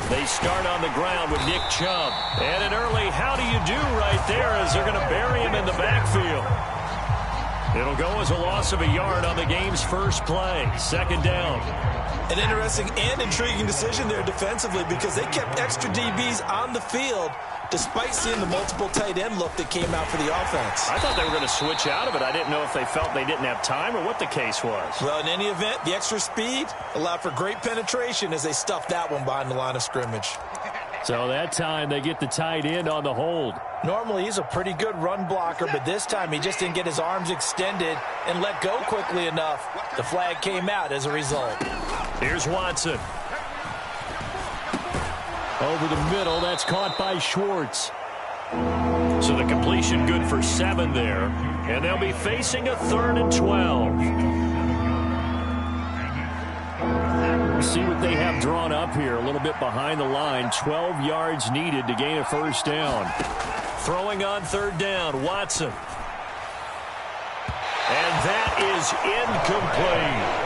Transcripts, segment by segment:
They start on the ground with Nick Chubb. And an early how do you do right there as they're going to bury him in the backfield. It'll go as a loss of a yard on the game's first play. Second down. An interesting and intriguing decision there defensively because they kept extra DBs on the field despite seeing the multiple tight end look that came out for the offense. I thought they were going to switch out of it. I didn't know if they felt they didn't have time or what the case was. Well, in any event, the extra speed allowed for great penetration as they stuffed that one behind the line of scrimmage. So that time they get the tight end on the hold. Normally he's a pretty good run blocker, but this time he just didn't get his arms extended and let go quickly enough. The flag came out as a result. Here's Watson. Over the middle, that's caught by Schwartz. So the completion good for 7 there. And they'll be facing a 3rd and 12. We'll see what they have drawn up here. A little bit behind the line. 12 yards needed to gain a first down. Throwing on 3rd down, Watson. And that is incomplete.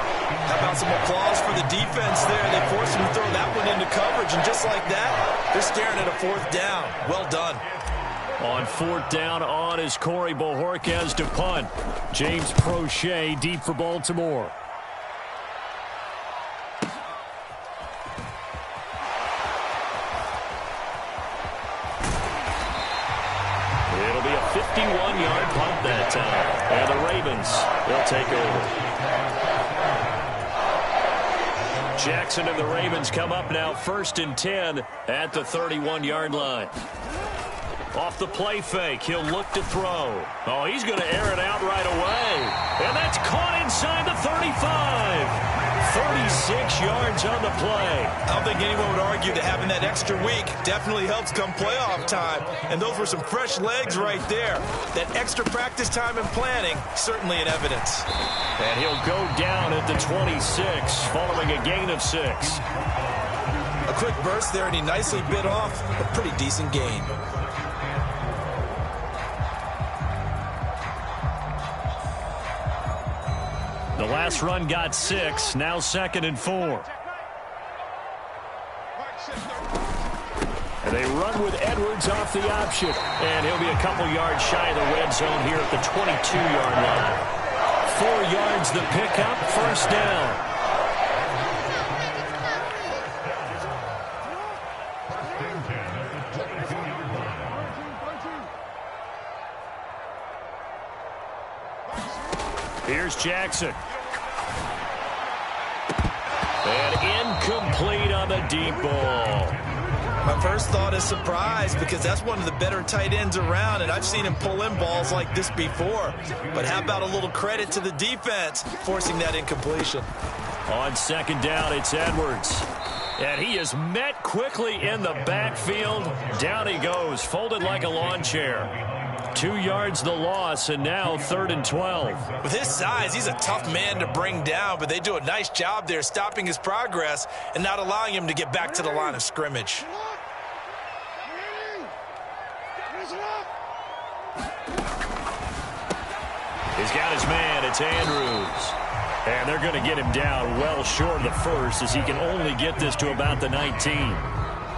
How about some applause for the defense there? They forced him to throw that one into coverage, and just like that, they're staring at a 4th down. Well done. On 4th down on is Corey Bojorquez to punt. James Prochet deep for Baltimore. It'll be a 51-yard punt that time. And the Ravens, they'll take over. Jackson and the Ravens come up now 1st and 10 at the 31-yard line. Off the play fake, he'll look to throw. Oh, he's going to air it out right away. And that's caught inside the 35. 36 yards on the play. I don't think anyone would argue that having that extra week definitely helps come playoff time. And those were some fresh legs right there. That extra practice time and planning, certainly in evidence. And he'll go down at the 26, following a gain of 6. A quick burst there, and he nicely bit off a pretty decent gain. The last run got 6, now 2nd and 4. And they run with Edwards off the option. And he'll be a couple yards shy of the red zone here at the 22-yard line. 4 yards the pickup, first down. Here's Jackson. And incomplete on the deep ball. My first thought is surprise because that's one of the better tight ends around, and I've seen him pull in balls like this before. But how about a little credit to the defense forcing that incompletion? On 2nd down, it's Edwards. And he is met quickly in the backfield. Down he goes, folded like a lawn chair. 2 yards the loss, and now 3rd and 12. With his size, he's a tough man to bring down, but they do a nice job there stopping his progress and not allowing him to get back to the line of scrimmage. He's got his man. It's Andrews. And they're going to get him down well short of the first as he can only get this to about the 19.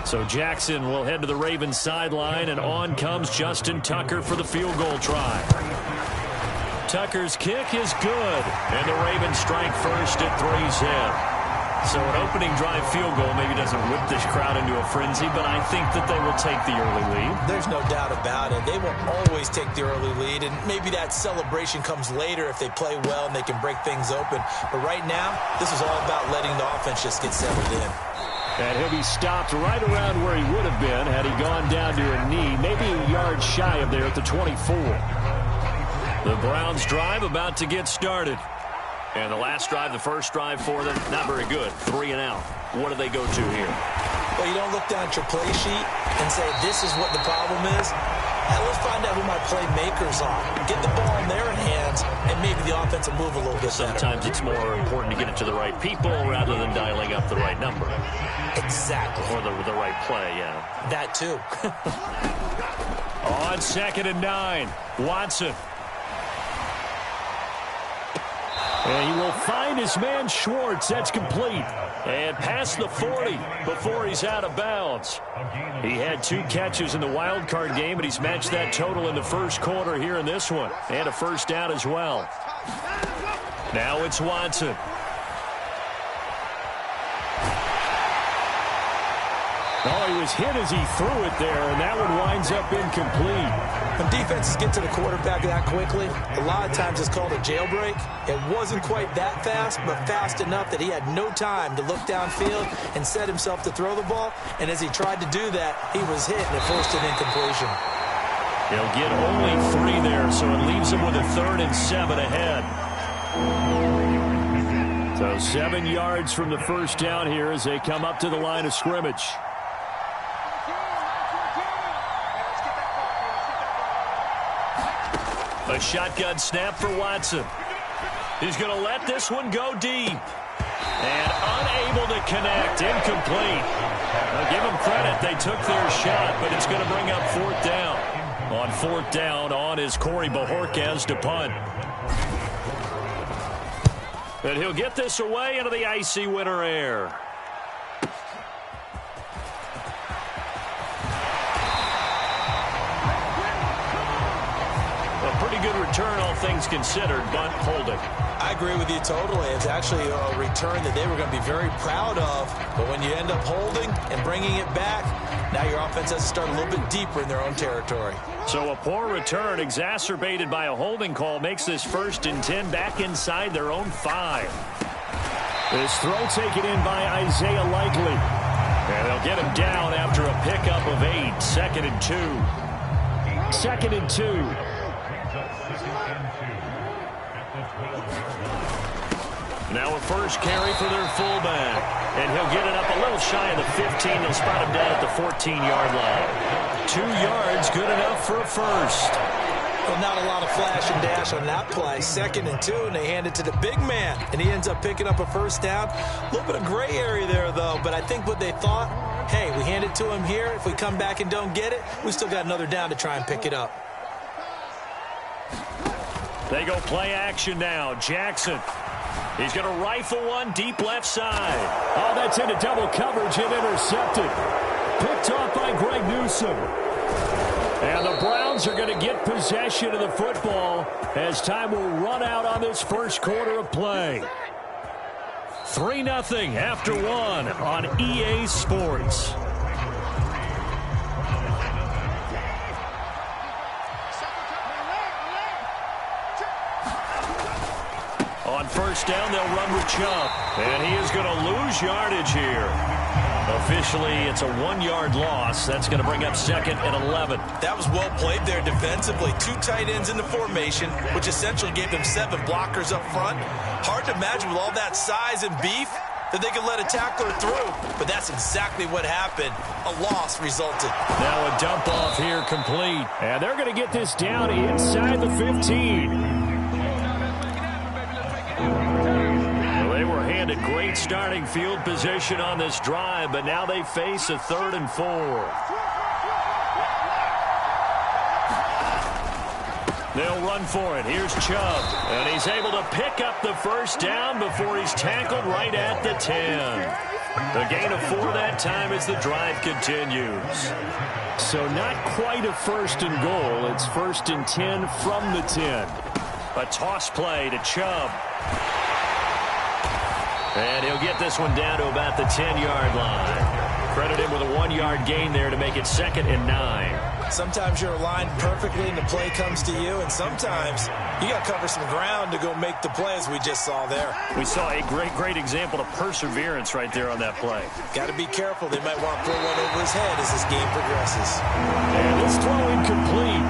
So Jackson will head to the Ravens sideline, and on comes Justin Tucker for the field goal try. Tucker's kick is good, and the Ravens strike first at 3's head. So an opening drive field goal maybe doesn't whip this crowd into a frenzy, but I think that they will take the early lead. There's no doubt about it. They will always take the early lead, and maybe that celebration comes later if they play well and they can break things open. But right now, this is all about letting the offense just get settled in. And he'll be stopped right around where he would have been had he gone down to a knee, maybe a yard shy of there at the 24. The Browns drive about to get started. And the last drive, the first drive for them, not very good. 3 and out. What do they go to here? Well, you don't look down at your play sheet and say, this is what the problem is. Let's find out who my playmakers are. Get the ball in their hands, and maybe the offense will move a little bit better. Sometimes it's more important to get it to the right people rather than dialing up the right number. Exactly. Or the right play, yeah. That too. On 2nd and 9, Watson. And he will find his man Schwartz. That's complete. And past the 40 before he's out of bounds. He had 2 catches in the wild card game, and he's matched that total in the first quarter here in this one. And a first down as well. Now it's Watson. Oh, he was hit as he threw it there, and that one winds up incomplete. When defenses get to the quarterback that quickly, a lot of times it's called a jailbreak. It wasn't quite that fast, but fast enough that he had no time to look downfield and set himself to throw the ball. And as he tried to do that, he was hit and it forced an incompletion. He'll get only 3 there, so it leaves him with a 3rd and 7 ahead. So 7 yards from the first down here as they come up to the line of scrimmage. A shotgun snap for Watson. He's going to let this one go deep. And unable to connect. Incomplete. I'll give them credit. They took their shot, but it's going to bring up 4th down. On 4th down, on is Corey Bajorquez to punt. And he'll get this away into the icy winter air. Pretty good return, all things considered, but holding. I agree with you totally. It's actually a return that they were going to be very proud of. But when you end up holding and bringing it back, now your offense has to start a little bit deeper in their own territory. So a poor return exacerbated by a holding call makes this 1st and 10 back inside their own 5. This throw taken in by Isaiah Likely. And they'll get him down after a pickup of 8. 2nd and 2. 2nd and 2. Now a first carry for their fullback. And he'll get it up a little shy of the 15. They'll spot him down at the 14-yard line. 2 yards, good enough for a first. Well, not a lot of flash and dash on that play. 2nd and 2, and they hand it to the big man. And he ends up picking up a first down. A little bit of gray area there, though. But I think what they thought, hey, we hand it to him here. If we come back and don't get it, we still got another down to try and pick it up. They go play action now. Jackson. He's going to rifle one deep left side. Oh, that's into double coverage and intercepted. Picked off by Greg Newsome. And the Browns are going to get possession of the football as time will run out on this first quarter of play. 3-0 after 1 on EA Sports. On first down, they'll run with Chubb. And he is going to lose yardage here. Officially, it's a 1-yard loss. That's going to bring up 2nd and 11. That was well played there defensively. 2 tight ends in the formation, which essentially gave them 7 blockers up front. Hard to imagine with all that size and beef that they could let a tackler through. But that's exactly what happened. A loss resulted. Now a dump off here complete. And they're going to get this down inside the 15. They were handed great starting field position on this drive, but now they face a 3rd and 4. They'll run for it. Here's Chubb, and he's able to pick up the first down before he's tackled right at the 10. The gain of 4 that time as the drive continues. So not quite a 1st and goal. It's 1st and 10 from the 10. A toss play to Chubb. And he'll get this one down to about the 10-yard line. Credit him with a 1-yard gain there to make it 2nd and 9. Sometimes you're aligned perfectly and the play comes to you, and sometimes you got to cover some ground to go make the play, as we just saw there. We saw a great example of perseverance right there on that play. Got to be careful. They might want to throw one over his head as this game progresses. And this throw incomplete.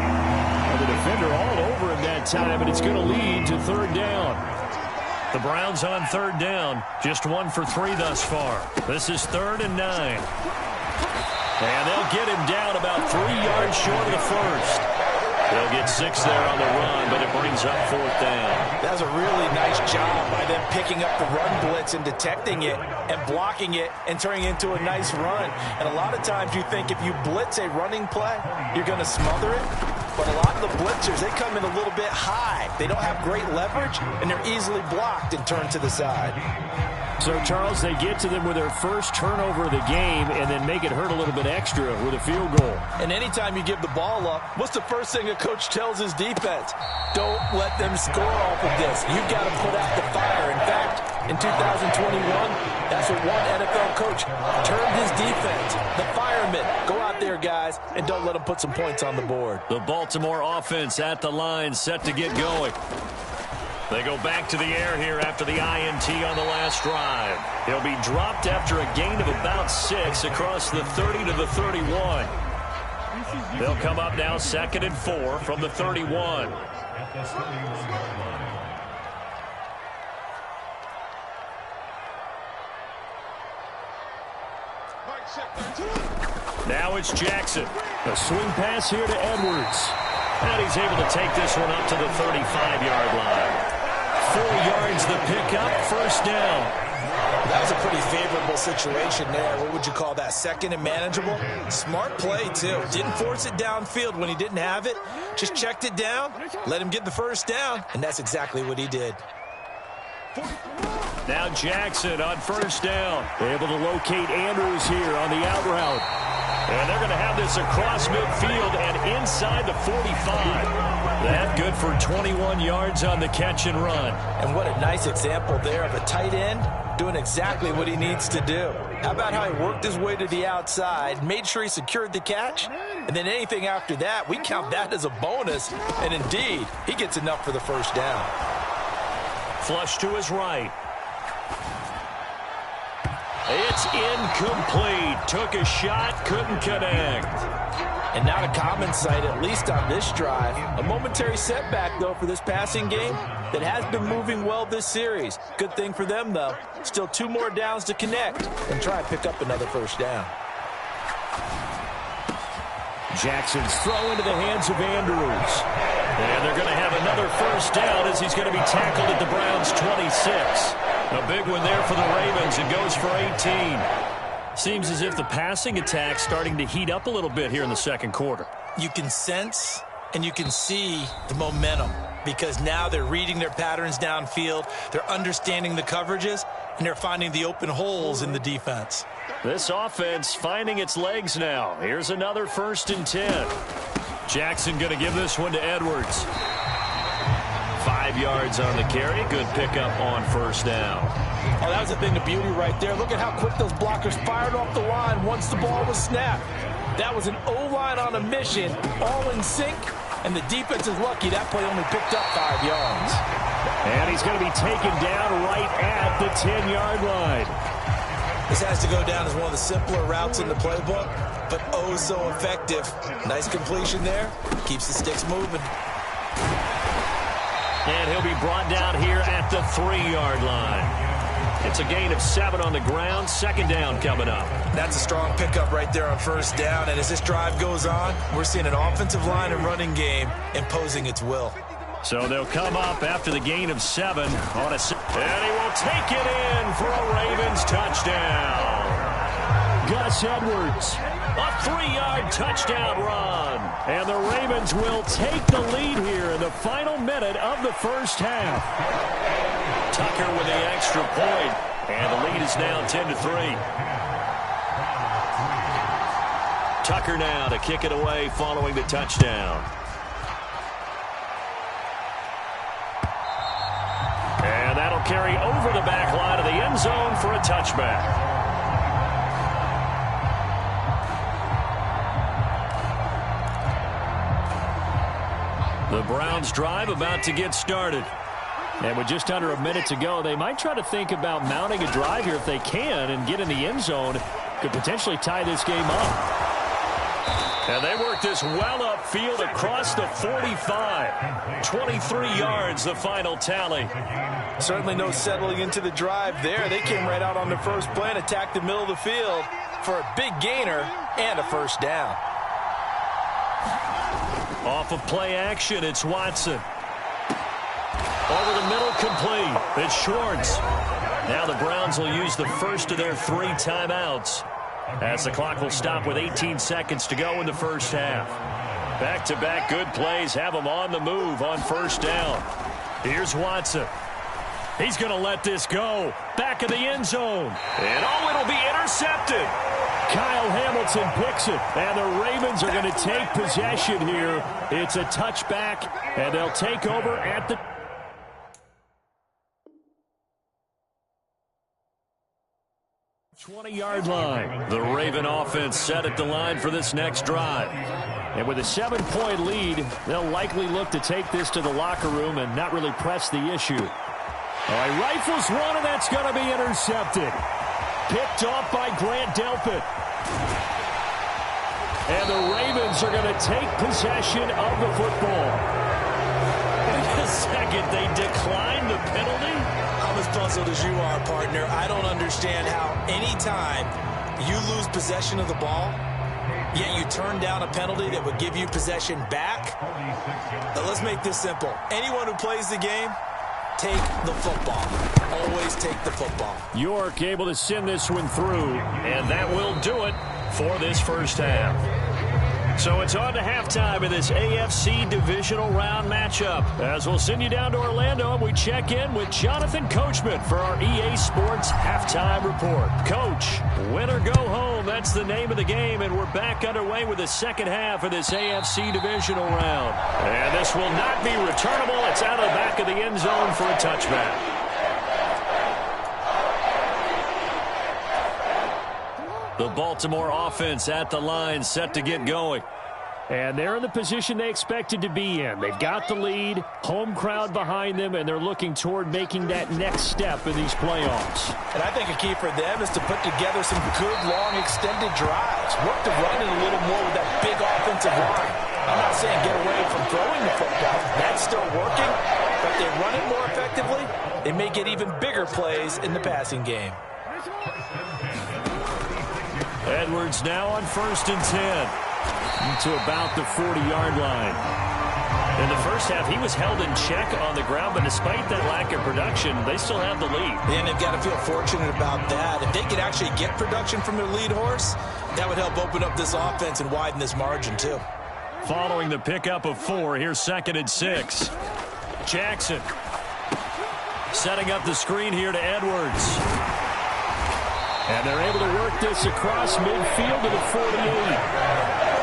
And the defender all over him that time, and it's going to lead to 3rd down. The Browns on 3rd down, just 1 for 3 thus far. This is 3rd and 9. And they'll get him down about 3 yards short of the first. They'll get 6 there on the run, but it brings up 4th down. That was a really nice job by them picking up the run blitz and detecting it and blocking it and turning it into a nice run. And a lot of times you think if you blitz a running play, you're going to smother it. But a lot of the blitzers, they come in a little bit high. They don't have great leverage, and they're easily blocked and turned to the side. So, Charles, they get to them with their first turnover of the game and then make it hurt a little bit extra with a field goal. And anytime you give the ball up, what's the first thing a coach tells his defense? Don't let them score off of this. You've got to put out the fire. In fact, in 2021, that's what one NFL coach termed his defense, the firemen. Go out there, guys, and don't let them put some points on the board. The Baltimore offense at the line, set to get going. They go back to the air here after the INT on the last drive. He'll be dropped after a gain of about 6 across the 30 to the 31. They'll come up now 2nd and 4 from the 31. Now it's Jackson. A swing pass here to Edwards. And he's able to take this one up to the 35-yard line. 4 yards the pickup, first down. That was a pretty favorable situation there. What would you call that? 2nd and manageable? Smart play, too. Didn't force it downfield when he didn't have it. Just checked it down, let him get the first down, and that's exactly what he did. Now Jackson on first down. Able to locate Andrews here on the out route. And they're going to have this across midfield and inside the 45. That good for 21 yards on the catch and run. And what a nice example there of a tight end doing exactly what he needs to do. How about how he worked his way to the outside, made sure he secured the catch, and then anything after that, we count that as a bonus. And indeed, he gets enough for the first down. Flush to his right. It's incomplete. Took a shot, couldn't connect. And not a common sight, at least on this drive. A momentary setback, though, for this passing game that has been moving well this series. Good thing for them, though. Still 2 more downs to connect and try and pick up another first down. Jackson's throw into the hands of Andrews. And they're going to have another first down as he's going to be tackled at the Browns' 26. A big one there for the Ravens. It goes for 18. Seems as if the passing attack's starting to heat up a little bit here in the second quarter. You can sense and you can see the momentum because now they're reading their patterns downfield, they're understanding the coverages, and they're finding the open holes in the defense. This offense finding its legs now. Here's another 1st and 10. Jackson going to give this one to Edwards. 5 yards on the carry. Good pickup on first down. Oh, that was a thing of beauty right there. Look at how quick those blockers fired off the line once the ball was snapped. That was an O-line on a mission, all in sync, and the defense is lucky that play only picked up 5 yards. And he's going to be taken down right at the 10-yard line. This has to go down as one of the simpler routes in the playbook, but oh so effective. Nice completion there. Keeps the sticks moving. And he'll be brought down here at the 3-yard line. It's a gain of 7 on the ground. 2nd down coming up. That's a strong pickup right there on first down. And as this drive goes on, we're seeing an offensive line and running game imposing its will. So they'll come up after the gain of 7 on a... And he will take it in for a Ravens touchdown. Gus Edwards, a 3-yard touchdown run. And the Ravens will take the lead here in the final minute of the first half. Tucker with the extra point, and the lead is now 10-3. Tucker now to kick it away following the touchdown. And that'll carry over the back line of the end zone for a touchback. The Browns drive about to get started. And with just under a minute to go, they might try to think about mounting a drive here if they can and get in the end zone. Could potentially tie this game up. And they work this well upfield across the 45. 23 yards, the final tally. Certainly no settling into the drive there. They came right out on the first play and attacked the middle of the field for a big gainer and a first down. Off of play action, it's Watson. Over the middle, complete. It's Schwartz. Now the Browns will use the first of their 3 timeouts as the clock will stop with 18 seconds to go in the first half. Back-to-back good plays have them on the move on first down. Here's Watson. He's going to let this go. Back of the end zone. And it'll be intercepted. Kyle Hamilton picks it, and the Ravens are going to take possession here. It's a touchback, and they'll take over at the 20-yard line. The Raven offense set at the line for this next drive. And with a 7-point lead, they'll likely look to take this to the locker room and not really press the issue. All right, rifles one, and that's going to be intercepted. Picked off by Grant Delpit. And the Ravens are going to take possession of the football. In a second, they decline the penalty. I'm as puzzled as you are, partner. I don't understand how any time you lose possession of the ball, yet you turn down a penalty that would give you possession back. Now let's make this simple. Anyone who plays the game, take the football. Always take the football. York able to send this one through, and that will do it for this first half. So it's on to halftime in this AFC divisional round matchup. As we'll send you down to Orlando, and we check in with Jonathan Coachman for our EA Sports Halftime Report. Coach, win or go home, that's the name of the game, and we're back underway with the second half of this AFC divisional round. And this will not be returnable. It's out of the back of the end zone for a touchback. The Baltimore offense at the line, set to get going. And they're in the position they expected to be in. They've got the lead, home crowd behind them, and they're looking toward making that next step in these playoffs. And I think a key for them is to put together some good, long, extended drives. Work the run in a little more with that big offensive line. I'm not saying get away from throwing the football. That's still working. But if they run it more effectively, they may get even bigger plays in the passing game. Edwards now on 1st and 10 to about the 40-yard line. In the first half, he was held in check on the ground, but despite that lack of production, they still have the lead. And they've got to feel fortunate about that. If they could actually get production from their lead horse, that would help open up this offense and widen this margin too. Following the pickup of 4, here's 2nd and 6. Jackson setting up the screen here to Edwards. And they're able to work this across midfield to the 48.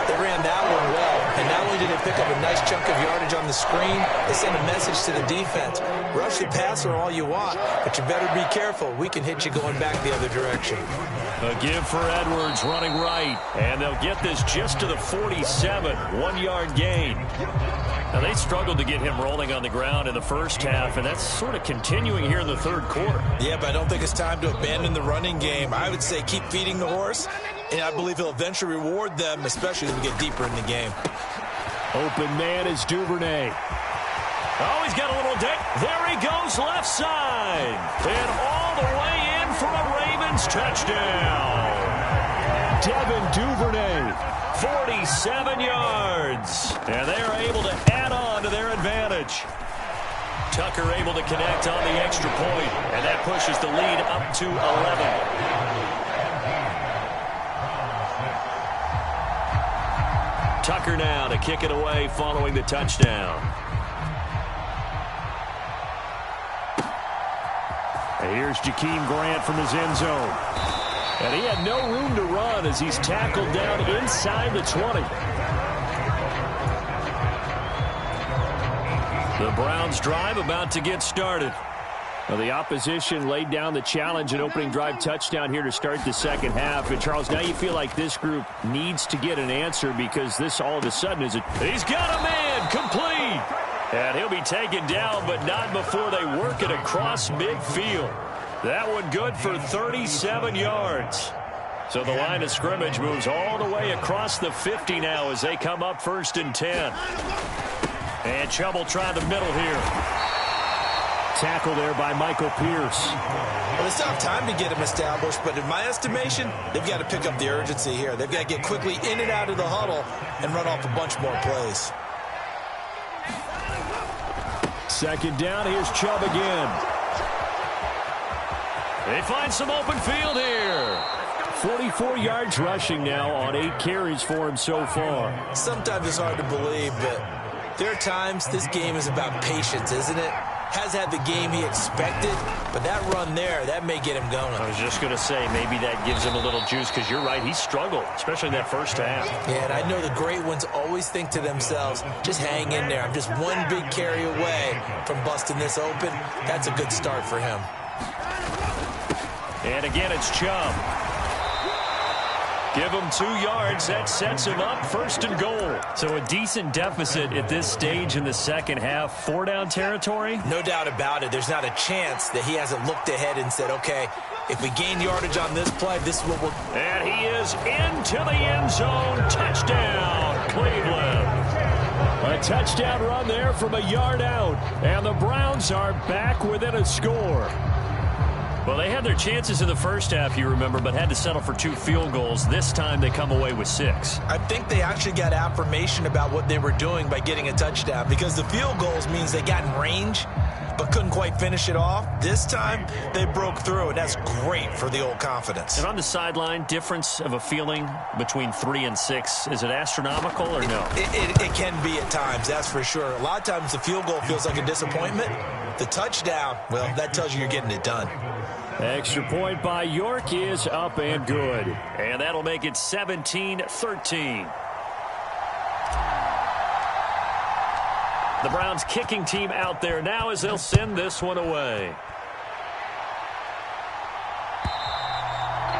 They ran that one well, and not only did they pick up a nice chunk of yardage on the screen, they sent a message to the defense. Rush the passer all you want, but you better be careful. We can hit you going back the other direction. A give for Edwards running right, and they'll get this just to the 47, 1-yard gain. Now, they struggled to get him rolling on the ground in the first half, and that's sort of continuing here in the third quarter. Yeah, but I don't think it's time to abandon the running game. I would say keep feeding the horse, and I believe he'll eventually reward them, especially as we get deeper in the game. Open man is Duvernay. Oh, he's got a little dip. There he goes, left side. And all the way in for a Ravens touchdown. Devin Duvernay, 47 yards. And they are able to add on to their advantage. Tucker able to connect on the extra point, and that pushes the lead up to 11. Tucker now to kick it away following the touchdown. And here's Jakeem Grant from his end zone. And he had no room to run as he's tackled down inside the 20. The Browns drive about to get started. Well, the opposition laid down the challenge and opening drive touchdown here to start the second half. And, Charles, now you feel like this group needs to get an answer because this all of a sudden is a... He's got a man complete. And he'll be taken down, but not before they work it across midfield. That one good for 37 yards. So the line of scrimmage moves all the way across the 50 now as they come up 1st and 10. And Chubb try the middle here. Tackle there by Michael Pierce. Well, it's not time to get him established, but in my estimation, they've got to pick up the urgency here. They've got to get quickly in and out of the huddle and run off a bunch more plays. 2nd down, here's Chubb again. They find some open field here. 44 yards rushing now on 8 carries for him so far. Sometimes it's hard to believe, but there are times this game is about patience, isn't it? Has had the game he expected, but that run there, that may get him going. I was just going to say, maybe that gives him a little juice, because you're right, he struggled, especially in that first half. Yeah, and I know the great ones always think to themselves, just hang in there. I'm just one big carry away from busting this open. That's a good start for him. And again, it's Chubb. Give him 2 yards. That sets him up 1st and goal. So a decent deficit at this stage in the second half. 4-down territory? No doubt about it. There's not a chance that he hasn't looked ahead and said, okay, if we gain yardage on this play, this is what we'll... And he is into the end zone. Touchdown, Cleveland. A touchdown run there from a yard out. And the Browns are back within a score. Well, they had their chances in the first half, you remember, but had to settle for 2 field goals. This time they come away with 6. I think they actually got affirmation about what they were doing by getting a touchdown, because the field goals means they got in range but couldn't quite finish it off. This time they broke through, and that's great for the old confidence. And on the sideline, difference of a feeling between 3 and 6, is it astronomical or no? It can be at times, that's for sure. A lot of times the field goal feels like a disappointment. The touchdown, well, that tells you you're getting it done. Extra point by York is up and good. And that'll make it 17-13. The Browns kicking team out there now as they'll send this one away.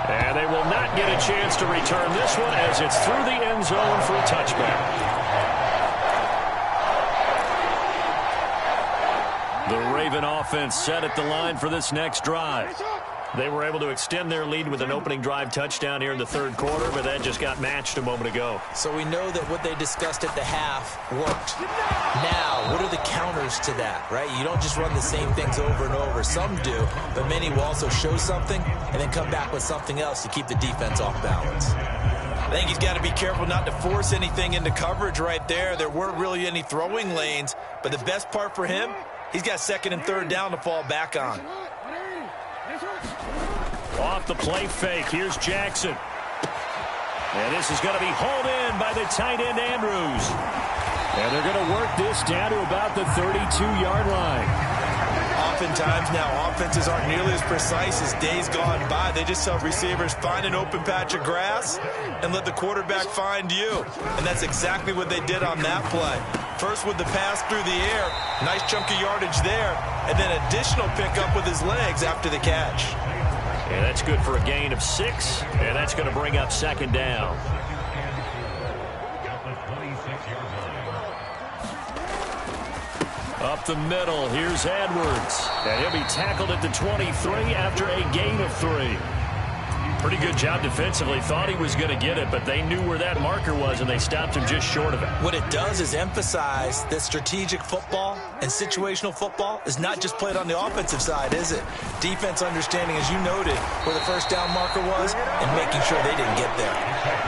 And they will not get a chance to return this one as it's through the end zone for a touchback. The Raven offense set at the line for this next drive. They were able to extend their lead with an opening drive touchdown here in the 3rd quarter, but that just got matched a moment ago. So we know that what they discussed at the half worked. Now, what are the counters to that, right? You don't just run the same things over and over. Some do, but many will also show something and then come back with something else to keep the defense off balance. I think he's got to be careful not to force anything into coverage right there. There weren't really any throwing lanes, but the best part for him, he's got 2nd and 3rd down to fall back on. Off the play fake, here's Jackson. And this is going to be hauled in by the tight end Andrews. And they're going to work this down to about the 32-yard line. Oftentimes now offenses aren't nearly as precise as days gone by. They just have receivers find an open patch of grass and let the quarterback find you. And that's exactly what they did on that play. First with the pass through the air, nice chunk of yardage there, and then additional pickup with his legs after the catch. And that's good for a gain of 6, and that's going to bring up 2nd down. Up the middle, here's Edwards. And he'll be tackled at the 23 after a gain of 3. Pretty good job defensively. Thought he was going to get it, but they knew where that marker was, and they stopped him just short of it. What it does is emphasize that strategic football and situational football is not just played on the offensive side, is it? Defense understanding, as you noted, where the 1st down marker was and making sure they didn't get there.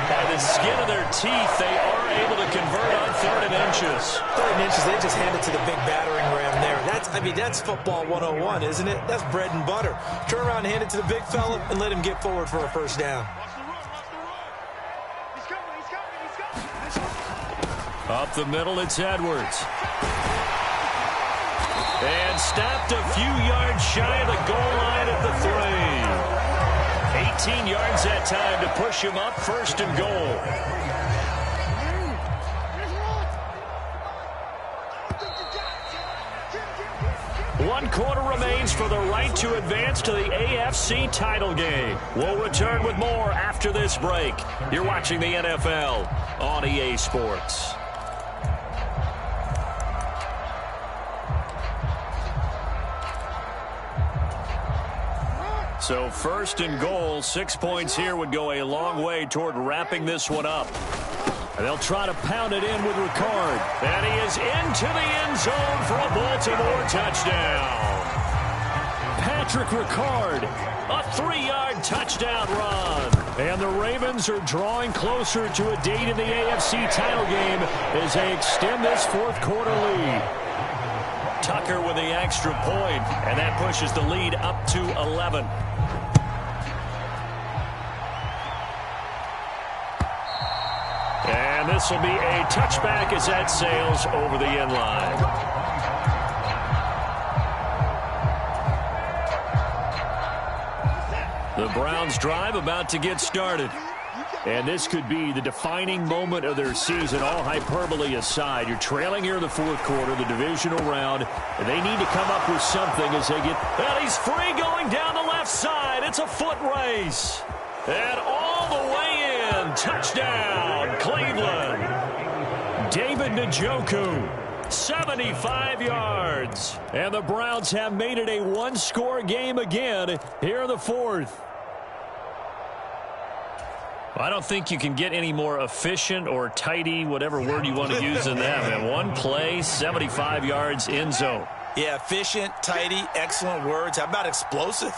By the skin of their teeth, they are able to convert on 3rd and inches. 3rd and inches, they just hand it to the big battering ram there. That's football 101, isn't it? That's bread and butter. Turn around and hand it to the big fella and let him get forward for a 1st down. Up the middle, it's Edwards. And stopped a few yards shy of the goal line at the 3. 18 yards that time to push him up 1st and goal. 1 quarter remains for the right to advance to the AFC title game. We'll return with more after this break. You're watching the NFL on EA Sports. So 1st and goal, 6 points here would go a long way toward wrapping this one up. And they'll try to pound it in with Ricard. And he is into the end zone for a Baltimore touchdown. Patrick Ricard, a 3-yard touchdown run. And the Ravens are drawing closer to a date in the AFC title game as they extend this 4th quarter lead. Tucker with the extra point, and that pushes the lead up to 11. this will be a touchback as that sails over the end line. The Browns' drive about to get started. And this could be the defining moment of their season, all hyperbole aside. You're trailing here in the fourth quarter, the divisional round, and they need to come up with something as they get... And he's free going down the left side. It's a foot race. And all the way in. Touchdown, Cleveland. David Njoku, 75 yards. And the Browns have made it a one-score game again here in the fourth. I don't think you can get any more efficient or tidy, whatever word you want to use in that. Man, one play, 75 yards, end zone. Yeah, efficient, tidy, excellent words. How about explosive?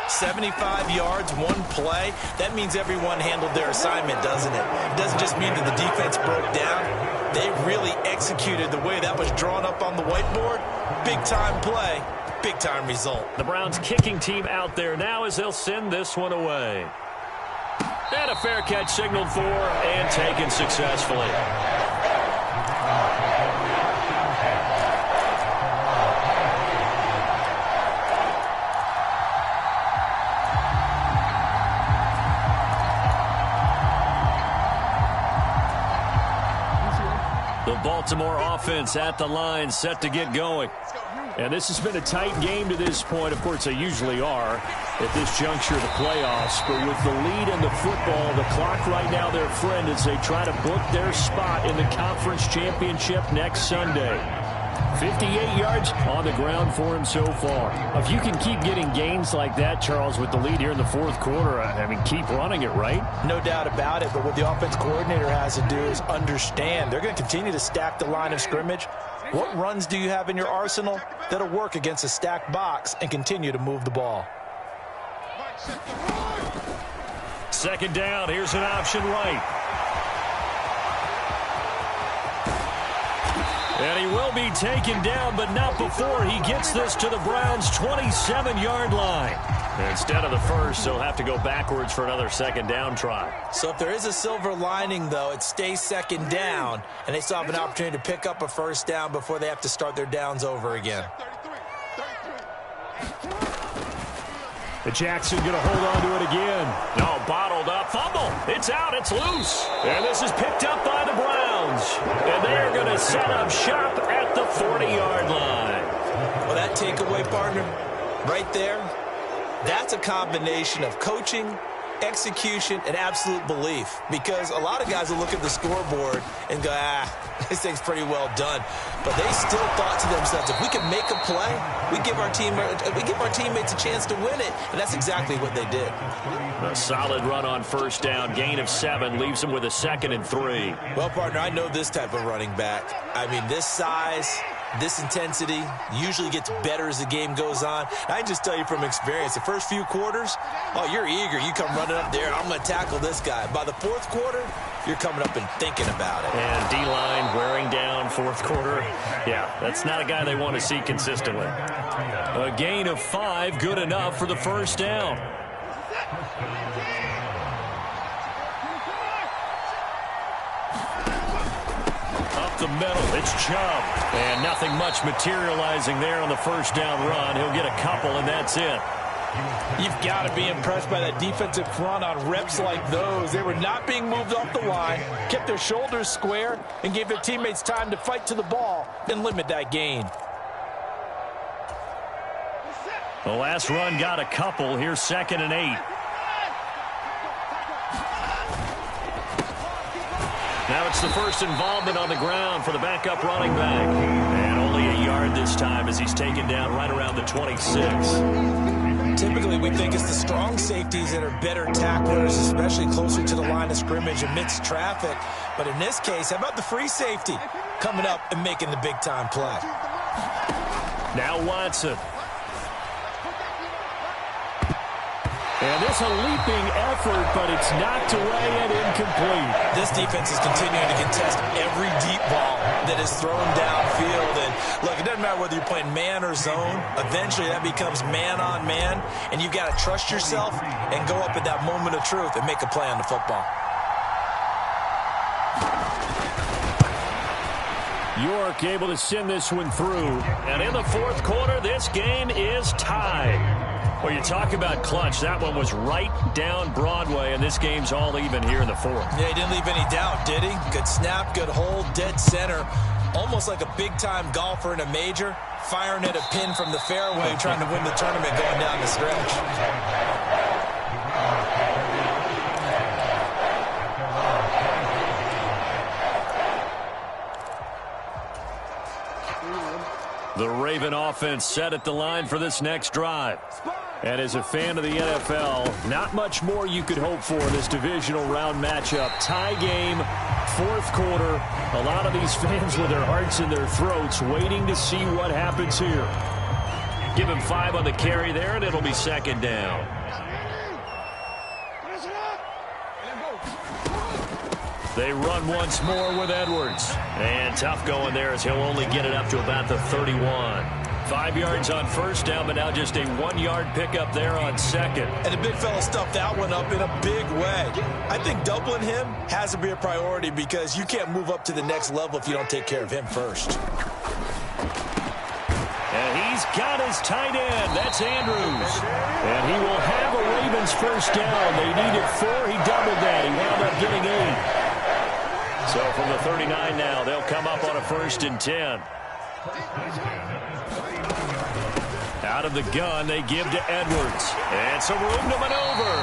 75 yards, one play. That means everyone handled their assignment, doesn't it? It doesn't just mean that the defense broke down. They really executed the way that was drawn up on the whiteboard. Big-time play, big-time result. The Browns kicking team out there now as they'll send this one away. And a fair catch signaled for and taken successfully. The Baltimore offense at the line, set to get going. And this has been a tight game to this point. Of course, they usually are at this juncture of the playoffs. But with the lead in the football, the clock right now their friend as they try to book their spot in the conference championship next Sunday. 58 yards on the ground for him so far. If you can keep getting gains like that, Charles, with the lead here in the fourth quarter, I mean, keep running it, right? No doubt about it, but what the offense coordinator has to do is understand. They're going to continue to stack the line of scrimmage. What runs do you have in your arsenal that'll work against a stacked box and continue to move the ball? Second down, here's an option right. And he will be taken down, but not before he gets this to the Browns' 27-yard line. Instead of the first, they'll have to go backwards for another second down try. So if there is a silver lining, though, it stays second down, and they still have an opportunity to pick up a first down before they have to start their downs over again. The Jackson going to hold on to it again. No, bottled up. Fumble. It's out. It's loose. And this is picked up by the Browns. And they are going to set up shop at the 40-yard line. Well, that takeaway, partner, right there, that's a combination of coaching, execution, and absolute belief. Because a lot of guys will look at the scoreboard and go, this thing's pretty well done. But they still thought to themselves, if we can make a play, we give our teammates a chance to win it. And that's exactly what they did. A solid run on first down. Gain of 7 leaves them with a 2nd and 3. Well, partner, I know this type of running back. I mean, this size, this intensity usually gets better as the game goes on. I can just tell you from experience, the first few quarters, oh, you're eager. You come running up there, I'm going to tackle this guy. By the fourth quarter, you're coming up and thinking about it. And D-line wearing down fourth quarter. Yeah, that's not a guy they want to see consistently. A gain of 5, good enough for the first down. Up the middle, it's Chubb. And nothing much materializing there on the first down run. He'll get a couple, and that's it. You've got to be impressed by that defensive front on reps like those. They were not being moved off the line, kept their shoulders square, and gave their teammates time to fight to the ball and limit that gain. The last run got a couple. Here's 2nd and 8. Now it's the first involvement on the ground for the backup running back. And only a yard this time as he's taken down right around the 26. Typically, we think it's the strong safeties that are better tacklers, especially closer to the line of scrimmage amidst traffic. But in this case, how about the free safety coming up and making the big-time play? Now Watson. And this a leaping effort, but it's knocked away and incomplete. This defense is continuing to contest every deep ball that is thrown downfield. And look, it doesn't matter whether you're playing man or zone. Eventually, that becomes man on man, and you've got to trust yourself and go up at that moment of truth and make a play on the football. York able to send this one through. And in the fourth quarter, this game is tied. Well, you talk about clutch. That one was right down Broadway, and this game's all even here in the fourth. Yeah, he didn't leave any doubt, did he? Good snap, good hold, dead center. Almost like a big-time golfer in a major, firing at a pin from the fairway, trying to win the tournament going down the stretch. The Raven offense set at the line for this next drive. And as a fan of the NFL, not much more you could hope for in this divisional round matchup. Tie game, fourth quarter. A lot of these fans with their hearts in their throats waiting to see what happens here. Give him 5 on the carry there, and it'll be second down. They run once more with Edwards. And tough going there as he'll only get it up to about the 31. 5 yards on first down, but now just a 1-yard pickup there on second. And the big fella stuffed that one up in a big way. I think doubling him has to be a priority because you can't move up to the next level if you don't take care of him first. And he's got his tight end. That's Andrews. And he will have a Ravens first down. They needed 4. He doubled that. He wound up getting 8. So from the 39 now, they'll come up on a 1st and 10. Out of the gun, they give to Edwards. And some room to maneuver.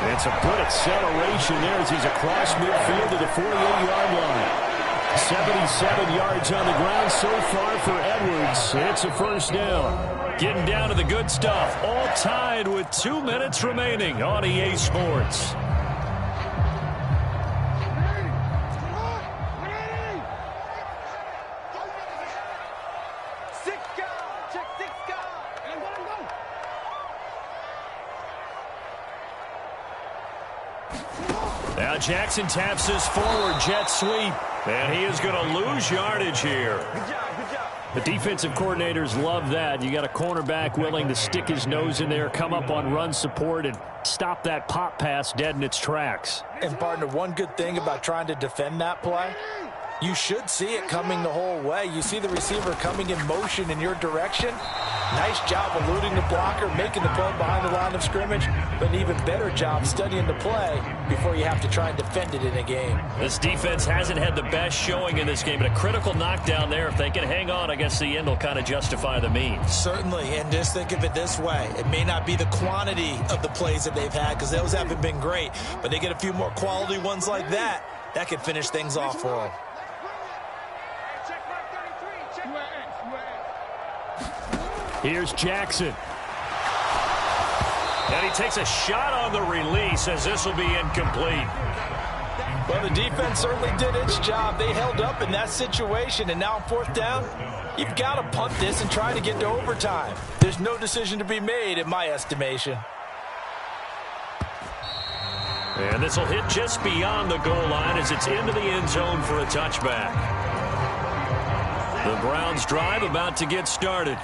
It's a good acceleration there as he's across midfield to the 48-yard line. 77 yards on the ground so far for Edwards. It's a first down. Getting down to the good stuff. All tied with 2 minutes remaining on EA Sports. Now Jackson taps his forward jet sweep, and he is going to lose yardage here. The defensive coordinators love that. You got a cornerback willing to stick his nose in there, come up on run support, and stop that pop pass dead in its tracks. And, partner, one good thing about trying to defend that play, you should see it coming the whole way. You see the receiver coming in motion in your direction. Nice job eluding the blocker, making the play behind the line of scrimmage, but an even better job studying the play before you have to try and defend it in a game. This defense hasn't had the best showing in this game, but a critical knockdown there. If they can hang on, I guess the end will kind of justify the means. Certainly, and just think of it this way. It may not be the quantity of the plays that they've had because those haven't been great, but they get a few more quality ones like that. That could finish things off for them. Here's Jackson. And he takes a shot on the release as this will be incomplete. Well, the defense certainly did its job. They held up in that situation, and now on 4th down, you've got to punt this and try to get to overtime. There's no decision to be made in my estimation. And this will hit just beyond the goal line as it's into the end zone for a touchback. The Browns drive about to get started.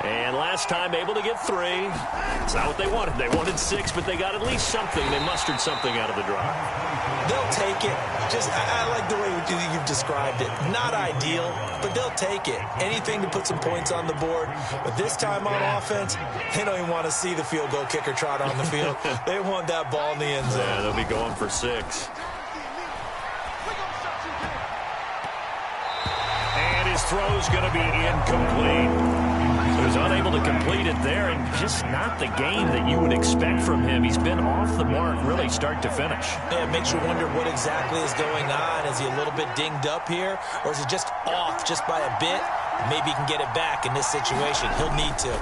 And last time able to get 3. It's not what they wanted. They wanted 6, but they got at least something. They mustered something out of the drive. They'll take it. I like the way you've described it. Not ideal, but they'll take it. Anything to put some points on the board. But this time on offense, they don't even want to see the field goal kicker trot on the field. They want that ball in the end zone. Yeah, they'll be going for 6. And his throw's going to be incomplete. He was unable to complete it there, and just not the game that you would expect from him. He's been off the mark really start to finish. Yeah, it makes you wonder what exactly is going on. Is he a little bit dinged up here, or is he just off just by a bit? Maybe he can get it back in this situation. He'll need to.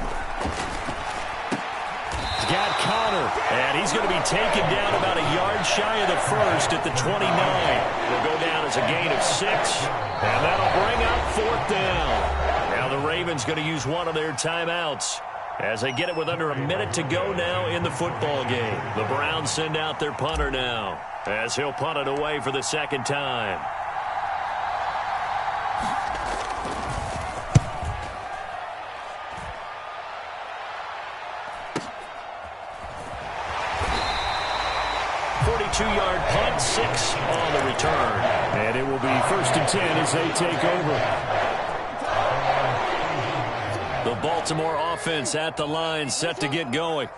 He's got Connor, and he's going to be taken down about a yard shy of the first at the 29. Will go down as a gain of 6, and that'll bring up 4th down. Now the Ravens going to use one of their timeouts as they get it with under a minute to go now in the football game. The Browns send out their punter now as he'll punt it away for the 2nd time. punt, 6 on the return. And it will be 1st and 10 as they take over. The Baltimore offense at the line, set to get going.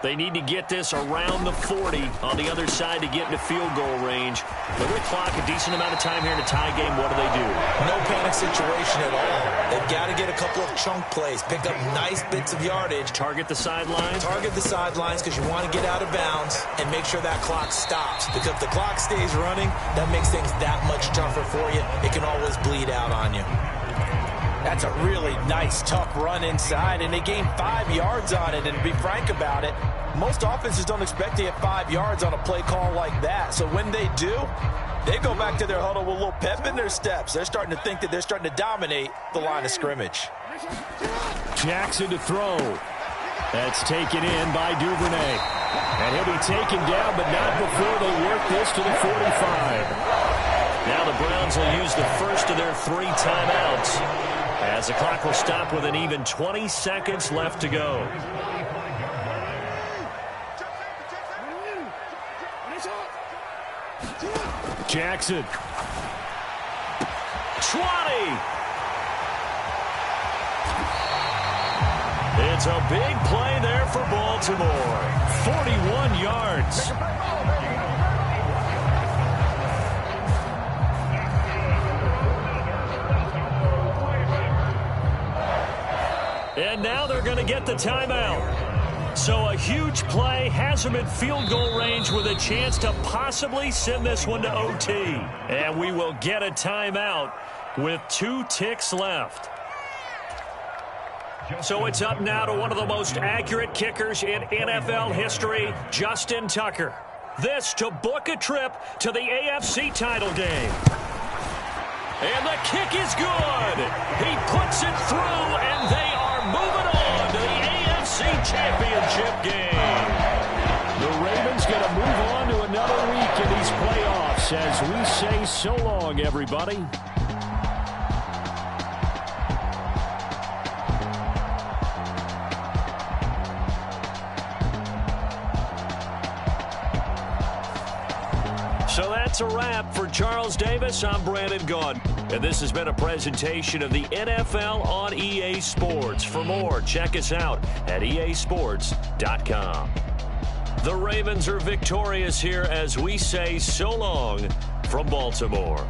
They need to get this around the 40 on the other side to get into field goal range. With the clock, a decent amount of time here in a tie game, what do they do? No panic situation at all. They've got to get a couple of chunk plays, pick up nice bits of yardage. Target the sidelines? Target the sidelines because you want to get out of bounds and make sure that clock stops. Because if the clock stays running, that makes things that much tougher for you. It can always bleed out on you. That's a really nice, tough run inside, and they gained 5 yards on it. And to be frank about it, most offenses don't expect to get 5 yards on a play call like that. So when they do, they go back to their huddle with a little pep in their steps. They're starting to think that they're starting to dominate the line of scrimmage. Jackson to throw. That's taken in by Duvernay. And he'll be taken down, but not before they work this to the 45. Now the Browns will use the first of their 3 timeouts, as the clock will stop with an even 20 seconds left to go. Jackson. 20. It's a big play there for Baltimore. 41 yards. And now they're going to get the timeout. So a huge play has them in field goal range with a chance to possibly send this one to OT. And we will get a timeout with 2 ticks left. So it's up now to one of the most accurate kickers in NFL history, Justin Tucker. This to book a trip to the AFC title game. And the kick is good. He puts it through, and they are moving on to the AFC Championship game. The Ravens going to move on to another week in these playoffs as we say so long, everybody. So that's a wrap for Charles Davis. I'm Brandon Gaudin. And this has been a presentation of the NFL on EA Sports. For more, check us out at easports.com. The Ravens are victorious here as we say so long from Baltimore.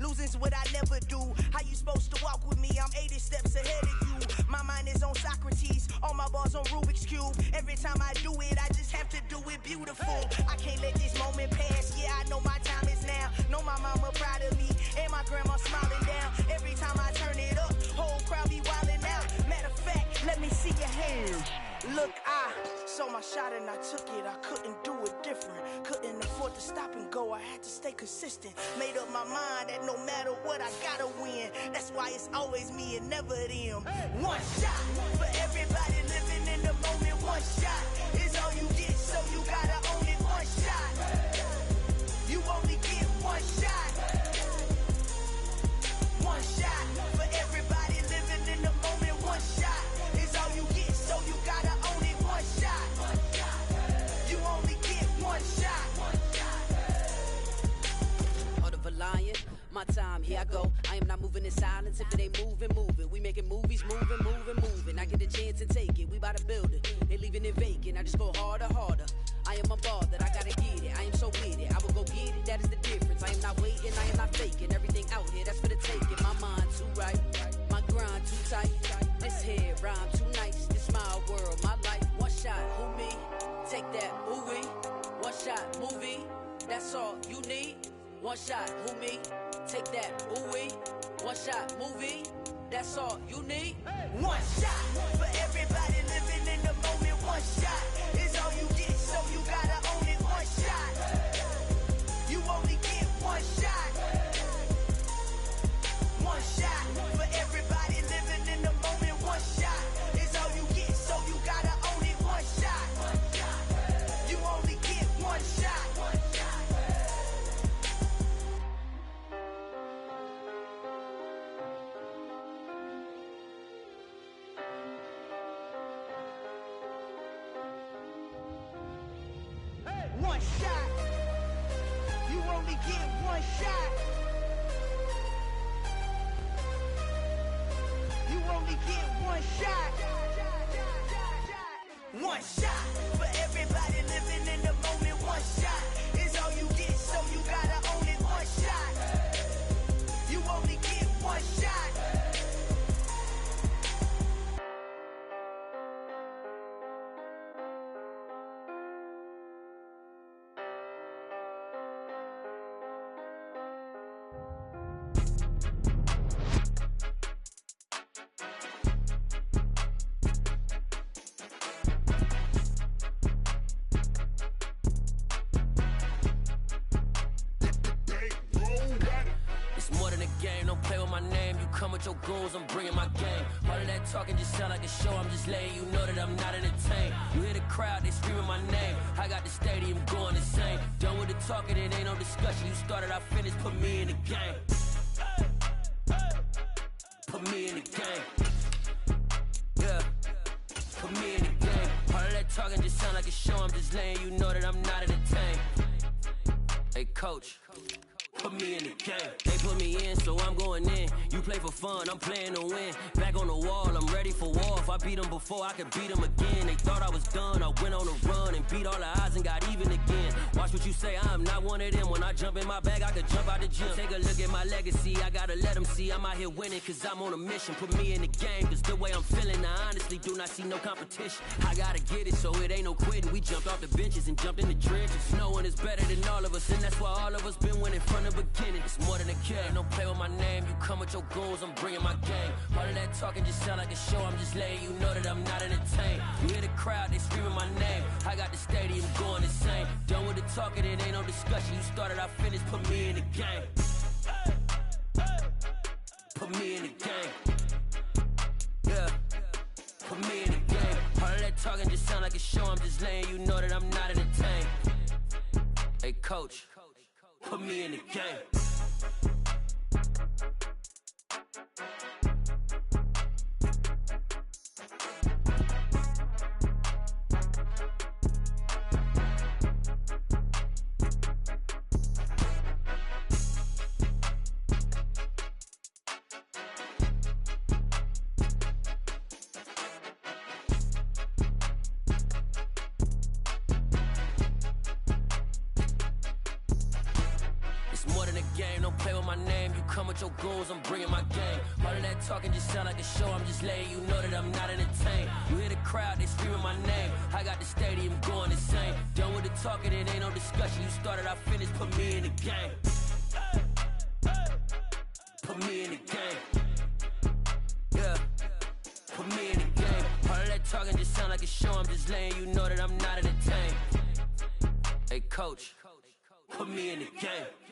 Losing's what I never do. How you supposed to walk with me? I'm 80 steps ahead of you. My mind is on Socrates, all my bars on Rubik's Cube. Every time I do it, I just have to do it beautiful. I can't let this moment pass. Yeah, I know my time is now. Know my mama proud of me, and my grandma smiling down. Every time I turn it up, whole crowd be wildin' out. Matter of fact, let me see your hands. Look, I saw my shot and I took it. I couldn't do it different. Couldn't afford to stop and go. I had to stay consistent. Made up my mind that no matter what, I gotta win. That's why it's always me and never them. One shot for everybody living in the moment. One shot is all you get, so you gotta own it. One shot. You only get one shot. One shot for everybody living in the moment. One shot is all you get, so you gotta own it. One shot. You only get one shot. Heart of a lion, my time, here I go. I am not moving in silence. If it ain't moving, move it. We making movies, moving. I get a chance and take it. We bout to build it. They leaving it vacant. I just go harder. I am a ball that I gotta get it. I am so with it. I will go get it. That is the difference. I am not waiting. I am not faking. Everything out here, that's for the taking. My mind too right. My grind too tight. This here rhyme too nice. This my world, my life. One shot, who me? Take that, ooh-wee. One shot, movie. That's all you need. One shot, who me? Take that, ooh-wee. One shot, movie. That's all you need. One shot for everybody living in the moment. One shot is all you get, so you gotta own it. One shot. You only get one shot. One shot for everybody living in the moment. One shot is all you get, so you gotta own it. One shot. You only get one shot. One shot. You only get one shot. You only get one shot. One shot for everybody living in the moment. One shot is all you get, so you gotta own it. One shot. You only get one shot. Your goals, I'm bringing my game. All of that talking just sound like a show. I'm just letting you know that I'm not entertained. You hear the crowd, they screaming my name. I got the stadium going insane. Done with the talking, it ain't no discussion. You started, I finished, put me in the game. Put me in the game. Yeah, put me in the game. All of that talking just sound like a show. I'm just letting you know that I'm not entertained. Hey, coach, put me in the game. They put me in, so I'm going in. You play for fun, I'm playing to win. Back on the wall, I'm ready for war. If I beat them before, I could beat them again. They thought I was done, I went on a run and beat all the odds and got even again. Watch what you say, I'm not one of them. When I jump in my bag, I could jump out the gym. Take a look at my legacy, I gotta let them see I'm out here winning, cause I'm on a mission. Put me in the game, cause the way I'm feeling, I honestly do not see no competition. I gotta get it, so it ain't no quitting. We jumped off the benches and jumped in the trenches. No one is better than all of us, and that's why all of us been winning from the beginning. It's more than a game, don't play with my name. You come with your goons, I'm bringing my game. All of that talking just sound like a show. I'm just letting you know that I'm not entertained. You hear the crowd, they screaming my name. I got the stadium going insane. Done with the talking, it ain't no discussion. You started, I finished, put me in the game. Put me in the game. Yeah, put me in the game. All of that talking just sound like a show. I'm just letting you know that I'm not entertained. Hey, coach, put me in the game. game. Don't play with my name. You come with your goons, I'm bringing my game. All of that talking just sound like a show. I'm just letting you know that I'm not entertained. You hear the crowd, they screaming my name. I got the stadium going insane. Done with the talking, it ain't no discussion. You started, I finished. Put me in the game. Put me in the game. Yeah. Put me in the game. All of that talking just sound like a show. I'm just letting you know that I'm not entertained. Hey, coach, put me in the game.